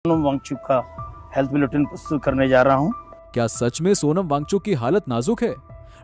सोनम वांगचुक का health bulletin प्रस्तुत करने जा रहा हूं। क्या सच में सोनम वांगचुक की हालत नाजुक है?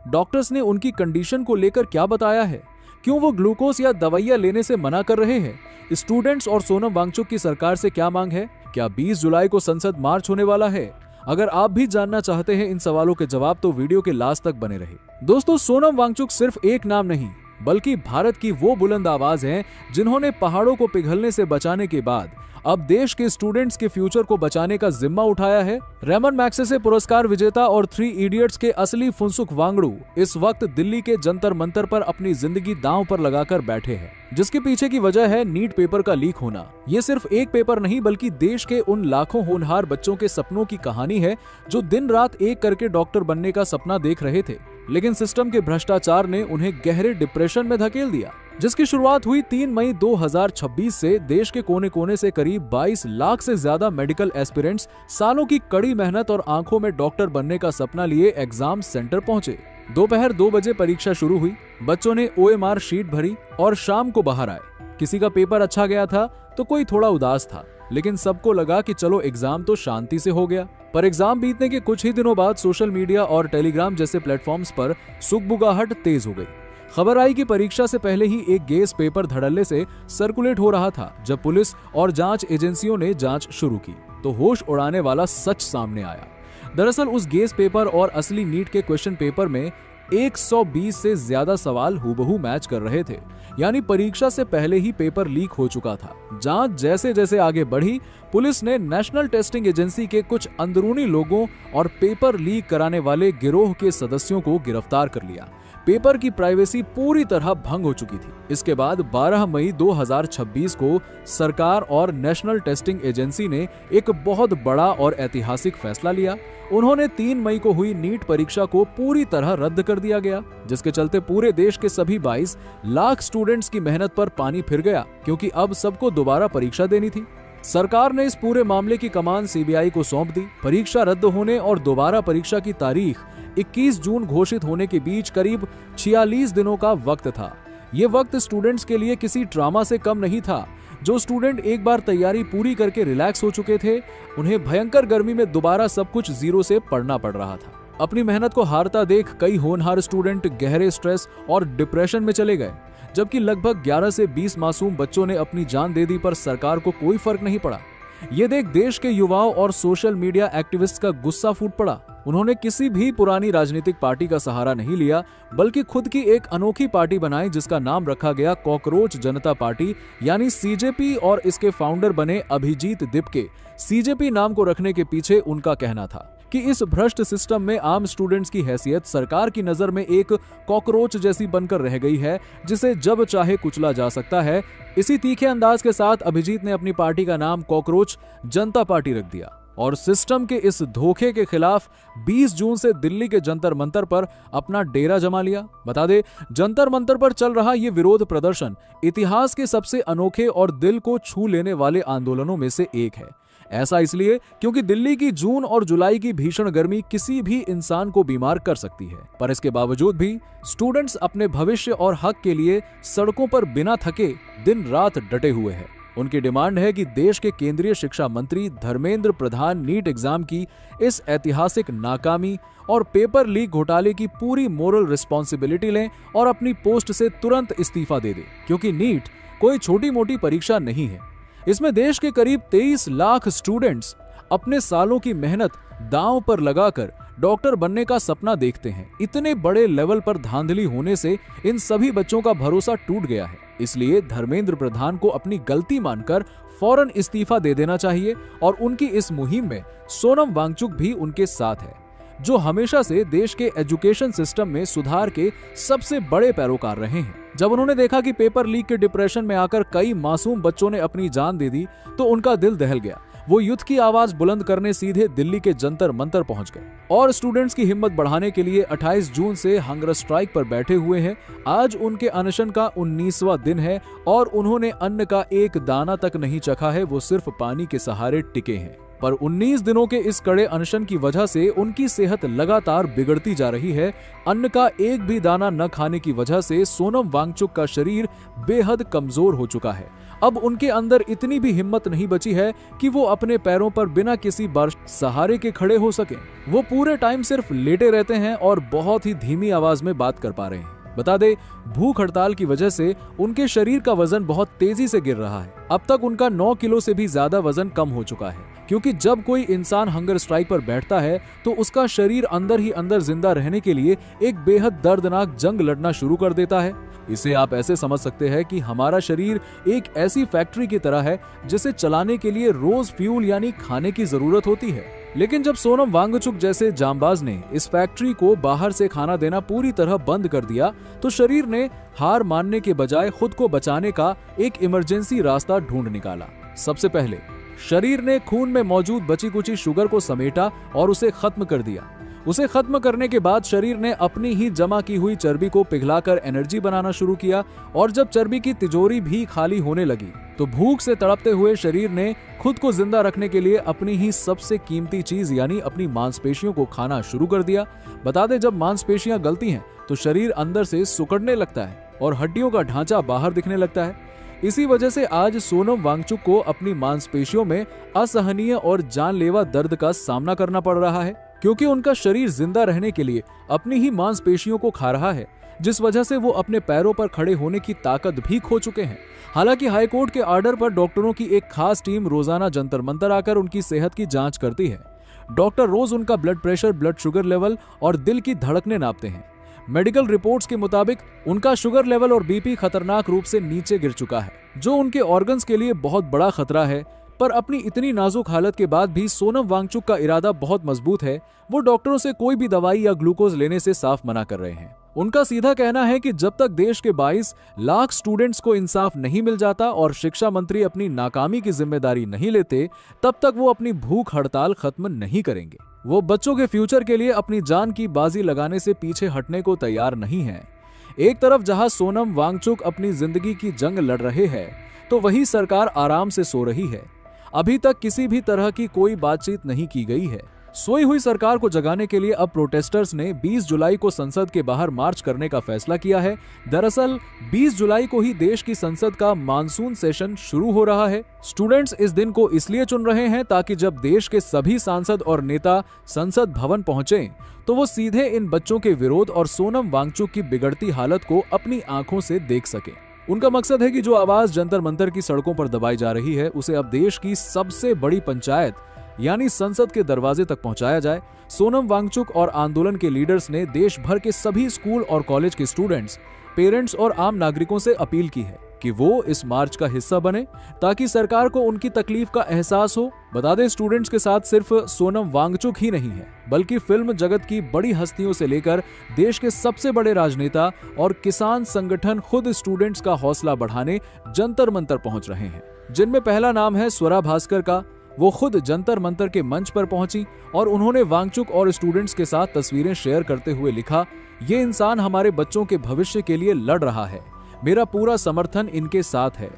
डॉक्टर्स ने उनकी कंडीशन को लेकर क्या बताया है? क्यों वो ग्लूकोज या दवाइयां लेने से मना कर रहे हैं? स्टूडेंट्स और सोनम वांगचुक की सरकार से क्या मांग है? क्या 20 जुलाई को संसद मार्च होने वाला है? अगर आप भी जानना चाहते हैं इन सवालों के जवाब तो वीडियो के लास्ट तक बने रहे। दोस्तों, सोनम वांगचुक सिर्फ एक नाम नहीं बल्कि भारत की वो बुलंद आवाज है जिन्होंने पहाड़ों को पिघलने से बचाने के बाद अब देश के स्टूडेंट्स के फ्यूचर को बचाने का जिम्मा उठाया है। रेमन मैग्सेसे पुरस्कार विजेता और 3 इडियट्स के असली फुनसुक वांगडू इस वक्त दिल्ली के जंतर मंतर पर अपनी जिंदगी दांव पर लगाकर बैठे हैं, जिसके पीछे की वजह है नीट पेपर का लीक होना। ये सिर्फ एक पेपर नहीं बल्कि देश के उन लाखों होनहार बच्चों के सपनों की कहानी है जो दिन रात एक करके डॉक्टर बनने का सपना देख रहे थे, लेकिन सिस्टम के भ्रष्टाचार ने उन्हें गहरे डिप्रेशन में धकेल दिया। जिसकी शुरुआत हुई 3 मई 2026 से देश के कोने कोने से करीब 22 लाख से ज्यादा मेडिकल एस्पिरेंट्स सालों की कड़ी मेहनत और आंखों में डॉक्टर बनने का सपना लिए एग्जाम सेंटर पहुंचे। दोपहर 2 बजे परीक्षा शुरू हुई। बच्चों ने OMR शीट भरी और शाम को बाहर आए। किसी का पेपर अच्छा गया था तो कोई थोड़ा उदास था, लेकिन सबको लगा कि चलो एग्जाम तो शांति से हो गया। पर एग्जाम बीतने के कुछ ही दिनों बाद सोशल मीडिया और टेलीग्राम जैसे प्लेटफॉर्म्स पर सुगबुगाहट तेज हो गई। खबर आई कि परीक्षा से पहले ही एक गेस पेपर धड़ल्ले से सर्कुलेट हो रहा था। जब पुलिस और जांच एजेंसियों ने जांच शुरू की तो होश उड़ाने वाला सच सामने आया। दरअसल उस गेस पेपर और असली नीट के क्वेश्चन पेपर में 120 से ज्यादा सवाल हूबहू मैच कर रहे थे, यानी परीक्षा से पहले ही पेपर लीक हो चुका था। जांच जैसे जैसे आगे बढ़ी, पुलिस ने नेशनल टेस्टिंग एजेंसी के कुछ अंदरूनी लोगों और पेपर लीक कराने वाले गिरोह के सदस्यों को गिरफ्तार कर लिया। पेपर की प्राइवेसी पूरी तरह भंग हो चुकी थी। इसके बाद 12 मई 2026 को सरकार और नेशनल टेस्टिंग एजेंसी ने एक बहुत बड़ा और ऐतिहासिक फैसला लिया। उन्होंने 3 मई को हुई नीट परीक्षा को पूरी तरह रद्द कर दिया गया, जिसके चलते पूरे देश के सभी 22 लाख स्टूडेंट्स की मेहनत पर पानी फिर गया, क्योंकि अब सबको दोबारा परीक्षा देनी थी। सरकार ने इस पूरे मामले की कमान CBI को सौंप दी। परीक्षा रद्द होने और दोबारा परीक्षा की तारीख 21 जून घोषित होने के बीच करीब 46 दिनों का वक्त था। ये वक्त स्टूडेंट्स के लिए किसी ड्रामा से कम नहीं था। जो स्टूडेंट एक बार तैयारी पूरी करके रिलैक्स हो चुके थे, उन्हें भयंकर गर्मी में दोबारा सब कुछ जीरो से पढ़ना पड़ रहा था। अपनी मेहनत को हारता देख कई होनहार स्टूडेंट गहरे स्ट्रेस और डिप्रेशन में चले गए, जबकि लगभग 11 से 20 मासूम बच्चों ने अपनी जान दे दी, पर सरकार को कोई फर्क नहीं पड़ा। ये देख देश के युवाओं और सोशल मीडिया एक्टिविस्ट का गुस्सा फूट पड़ा। उन्होंने किसी भी पुरानी राजनीतिक पार्टी का सहारा नहीं लिया, बल्कि खुद की एक अनोखी पार्टी बनाई जिसका नाम रखा गया कॉकरोच जनता पार्टी यानी CJP, और इसके फाउंडर बने अभिजीत दिपके। CJP नाम को रखने के पीछे उनका कहना था कि इस भ्रष्ट सिस्टम में आम स्टूडेंट्स की हैसियत सरकार की नजर में एक कॉकरोच जैसी बनकर रह गई है, जिसे जब चाहे कुचला जा सकता है। इसी तीखे अंदाज के साथ अभिजीत ने अपनी पार्टी का नाम कॉकरोच जनता पार्टी रख दिया और सिस्टम के इस धोखे के खिलाफ 20 जून से दिल्ली के जंतर मंतर पर अपना डेरा जमा लिया। बता दे, जंतर मंतर पर चल रहा ये विरोध प्रदर्शन इतिहास के सबसे अनोखे और दिल को छू लेने वाले आंदोलनों में से एक है। ऐसा इसलिए क्योंकि दिल्ली की जून और जुलाई की भीषण गर्मी किसी भी इंसान को बीमार कर सकती है, पर इसके बावजूद भी स्टूडेंट्स अपने भविष्य और हक के लिए सड़कों पर बिना थके दिन रात डटे हुए हैं। उनकी डिमांड है कि देश के केंद्रीय शिक्षा मंत्री धर्मेंद्र प्रधान नीट एग्जाम की इस ऐतिहासिक नाकामी और पेपर लीक घोटाले की पूरी मोरल रिस्पॉन्सिबिलिटी लें और अपनी पोस्ट से तुरंत इस्तीफा दे दें, क्योंकि नीट कोई छोटी मोटी परीक्षा नहीं है। इसमें देश के करीब 23 लाख स्टूडेंट्स अपने सालों की मेहनत दांव पर लगाकर डॉक्टर बनने का सपना देखते हैं। इतने बड़े लेवल पर धांधली होने से इन सभी बच्चों का भरोसा टूट गया है। इसलिए धर्मेंद्र प्रधान को अपनी गलती मानकर फौरन इस्तीफा दे देना चाहिए और उनकी इस मुहिम में सोनम वांगचुक भी उनके साथ है, जो हमेशा से देश के एजुकेशन सिस्टम में सुधार के सबसे बड़े पैरोकार रहे हैं। जब उन्होंने देखा कि पेपर लीक के डिप्रेशन में आकर कई मासूम बच्चों ने अपनी जान दे दी, तो उनका दिल दहल गया। वो युद्ध की आवाज बुलंद करने सीधे दिल्ली के जंतर मंतर पहुंच गए और स्टूडेंट्स की हिम्मत बढ़ाने के लिए 28 जून से हंगर स्ट्राइक पर बैठे हुए हैं। आज उनके अनशन का 19वां दिन है और उन्होंने अन्न का एक दाना तक नहीं चखा है, वो सिर्फ पानी के सहारे टिके हैं। पर 19 दिनों के इस कड़े अनशन की वजह से उनकी सेहत लगातार बिगड़ती जा रही है। अन्न का एक भी दाना न खाने की वजह से सोनम वांगचुक का शरीर बेहद कमजोर हो चुका है अब उनके अंदर इतनी भी हिम्मत नहीं बची है कि वो अपने पैरों पर बिना किसी सहारे के खड़े हो सके। वो पूरे टाइम सिर्फ लेटे रहते हैं और बहुत ही धीमी आवाज में बात कर पा रहे हैं। बता दे, भूख हड़ताल की वजह से उनके शरीर का वजन बहुत तेजी से गिर रहा है। अब तक उनका 9 किलो से भी ज्यादा वजन कम हो चुका है, क्योंकि जब कोई इंसान हंगर स्ट्राइक पर बैठता है तो उसका शरीर अंदर ही अंदर जिंदा रहने के लिए एक बेहद दर्दनाक जंग लड़ना शुरू कर देता है। इसे आप ऐसे समझ सकते हैं कि हमारा शरीर एक ऐसी फैक्ट्री की तरह है जिसे चलाने के लिए रोज फ्यूल यानी खाने की जरूरत होती है। लेकिन जब सोनम वांगचुक जैसे जांबाज ने इस फैक्ट्री को बाहर से खाना देना पूरी तरह बंद कर दिया, तो शरीर ने हार मानने के बजाय खुद को बचाने का एक इमरजेंसी रास्ता ढूंढ निकाला। सबसे पहले शरीर ने खून में मौजूद बची कुची शुगर को समेटा और उसे खत्म कर दिया। उसे खत्म करने के बाद शरीर ने अपनी ही जमा की हुई चर्बी को पिघलाकर एनर्जी बनाना शुरू किया, और जब चर्बी की तिजोरी भी खाली होने लगी तो भूख से तड़पते हुए शरीर ने खुद को जिंदा रखने के लिए अपनी ही सबसे कीमती चीज यानी अपनी मांसपेशियों को खाना शुरू कर दिया। बता दें, जब मांसपेशियां गलती हैं तो शरीर अंदर से सुकड़ने लगता है और हड्डियों का ढांचा बाहर दिखने लगता है। इसी वजह से आज सोनम वांगचुक को अपनी मांसपेशियों में असहनीय और जानलेवा दर्द का सामना करना पड़ रहा है, क्योंकि उनका शरीर जिंदा रहने के लिए अपनी ही मांसपेशियों को खा रहा है, जिस वजह से वो अपने पैरों पर खड़े होने की ताकत भी खो चुके हैं। हालांकि हाईकोर्ट के ऑर्डर पर डॉक्टरों की एक खास टीम रोजाना जंतर मंतर आकर उनकी सेहत की जांच करती है। डॉक्टर रोज उनका blood pressure, blood sugar level और दिल की धड़कनें नापते हैं। मेडिकल रिपोर्ट्स के मुताबिक उनका शुगर लेवल और बीपी खतरनाक रूप से नीचे गिर चुका है, जो उनके ऑर्गन्स के लिए बहुत बड़ा खतरा है। पर अपनी इतनी नाजुक हालत के बाद भी सोनम वांगचुक का इरादा बहुत मजबूत है। वो डॉक्टरों से कोई भी दवाई या ग्लूकोज लेने से साफ मना कर रहे हैं। उनका सीधा कहना है कि जब तक देश के 22 लाख स्टूडेंट्स को इंसाफ नहीं मिल जाता और शिक्षा मंत्री अपनी नाकामी की जिम्मेदारी नहीं लेते, तब तक वो अपनी भूख हड़ताल खत्म नहीं करेंगे। वो बच्चों के फ्यूचर के लिए अपनी जान की बाजी लगाने से पीछे हटने को तैयार नहीं है। एक तरफ जहां सोनम वांगचुक अपनी जिंदगी की जंग लड़ रहे हैं, तो वहीं सरकार आराम से सो रही है। अभी तक किसी भी तरह की कोई बातचीत नहीं की गई है। सोई हुई सरकार को जगाने के लिए अब प्रोटेस्टर्स ने 20 जुलाई को संसद के बाहर मार्च करने का फैसला किया है। दरअसल 20 जुलाई को ही देश की संसद का मानसून सेशन शुरू हो रहा है। स्टूडेंट्स इस दिन को इसलिए चुन रहे हैं ताकि जब देश के सभी सांसद और नेता संसद भवन पहुंचे तो वो सीधे इन बच्चों के विरोध और सोनम वांगचुक की बिगड़ती हालत को अपनी आंखों से देख सके। उनका मकसद है कि जो आवाज जंतर मंतर की सड़कों पर दबाई जा रही है, उसे अब देश की सबसे बड़ी पंचायत यानी संसद के दरवाजे तक पहुंचाया जाए। सोनम वांगचुक और आंदोलन के लीडर्स ने देश भर के सभी स्कूल और कॉलेज के स्टूडेंट्स, पेरेंट्स और आम नागरिकों से अपील की है कि वो इस मार्च का हिस्सा बने, ताकि सरकार को उनकी तकलीफ का एहसास हो। बता दें, स्टूडेंट्स के साथ सिर्फ सोनम वांगचुक ही नहीं है, बल्कि फिल्म जगत की बड़ी हस्तियों से लेकर देश के सबसे बड़े राजनेता और किसान संगठन खुद स्टूडेंट्स का हौसला बढ़ाने जंतर मंतर पहुंच रहे हैं। जिनमें पहला नाम है स्वरा भास्कर का। वो खुद जंतर मंतर के मंच पर पहुंची और उन्होंने वांगचुक और स्टूडेंट्स के साथ तस्वीरें शेयर करते हुए लिखा, ये इंसान हमारे बच्चों के भविष्य के लिए लड़ रहा है, मेरा पूरा समर्थन इनके साथ है।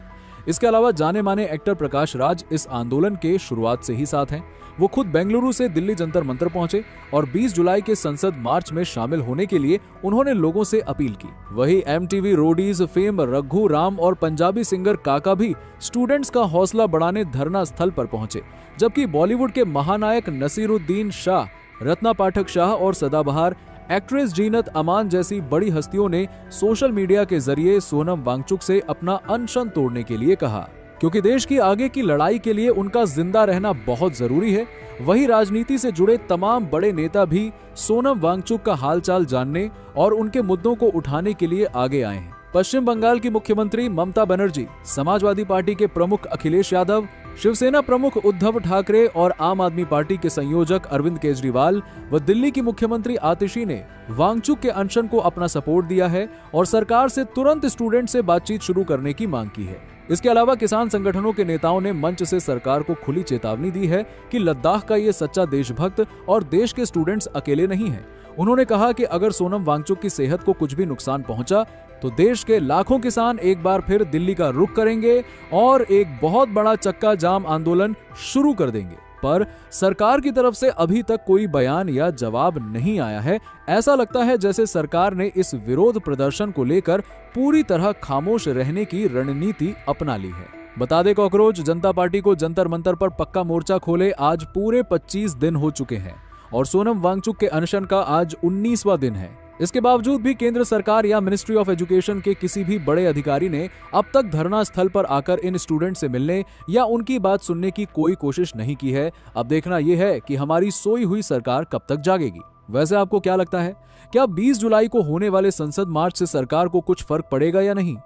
इसके अलावा जाने माने एक्टर प्रकाश राज इस आंदोलन के शुरुआत से ही साथ हैं। वो खुद बेंगलुरु से दिल्ली जंतर मंतर पहुंचे और 20 जुलाई के संसद मार्च में शामिल होने के लिए उन्होंने लोगों से अपील की। वही MTV Roadies fame Raghu Ram और पंजाबी सिंगर काका भी स्टूडेंट्स का हौसला बढ़ाने धरना स्थल पर पहुंचे, जबकि बॉलीवुड के महानायक नसीरुद्दीन शाह, रत्ना पाठक शाह और सदाबहार एक्ट्रेस जीनत अमान जैसी बड़ी हस्तियों ने सोशल मीडिया के जरिए सोनम वांगचुक से अपना अनशन तोड़ने के लिए कहा, क्योंकि देश की आगे की लड़ाई के लिए उनका जिंदा रहना बहुत जरूरी है। वही राजनीति से जुड़े तमाम बड़े नेता भी सोनम वांगचुक का हालचाल जानने और उनके मुद्दों को उठाने के लिए आगे आए हैं। पश्चिम बंगाल की मुख्यमंत्री ममता बनर्जी, समाजवादी पार्टी के प्रमुख अखिलेश यादव, शिवसेना प्रमुख उद्धव ठाकरे और आम आदमी पार्टी के संयोजक अरविंद केजरीवाल व दिल्ली की मुख्यमंत्री आतिशी ने वांगचुक के अनशन को अपना सपोर्ट दिया है और सरकार से तुरंत स्टूडेंट से बातचीत शुरू करने की मांग की है। इसके अलावा किसान संगठनों के नेताओं ने मंच से सरकार को खुली चेतावनी दी है कि लद्दाख का ये सच्चा देशभक्त और देश के स्टूडेंट्स अकेले नहीं हैं। उन्होंने कहा कि अगर सोनम वांगचुक की सेहत को कुछ भी नुकसान पहुंचा तो देश के लाखों किसान एक बार फिर दिल्ली का रुख करेंगे और एक बहुत बड़ा चक्का जाम आंदोलन शुरू कर देंगे। पर सरकार की तरफ से अभी तक कोई बयान या जवाब नहीं आया है। ऐसा लगता है जैसे सरकार ने इस विरोध प्रदर्शन को लेकर पूरी तरह खामोश रहने की रणनीति अपना ली है। बता दें कॉकरोच जनता पार्टी को जंतर मंतर पर पक्का मोर्चा खोले आज पूरे 25 दिन हो चुके हैं और सोनम वांगचुक के अनशन का आज 19वां दिन है। इसके बावजूद भी केंद्र सरकार या मिनिस्ट्री ऑफ एजुकेशन के किसी भी बड़े अधिकारी ने अब तक धरना स्थल पर आकर इन स्टूडेंट से मिलने या उनकी बात सुनने की कोई कोशिश नहीं की है। अब देखना यह है कि हमारी सोई हुई सरकार कब तक जागेगी। वैसे आपको क्या लगता है, क्या 20 जुलाई को होने वाले संसद मार्च से सरकार को कुछ फर्क पड़ेगा या नहीं?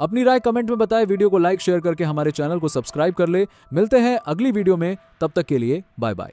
अपनी राय कमेंट में बताएं, वीडियो को लाइक शेयर करके हमारे चैनल को सब्सक्राइब कर ले। मिलते हैं अगली वीडियो में, तब तक के लिए बाय बाय।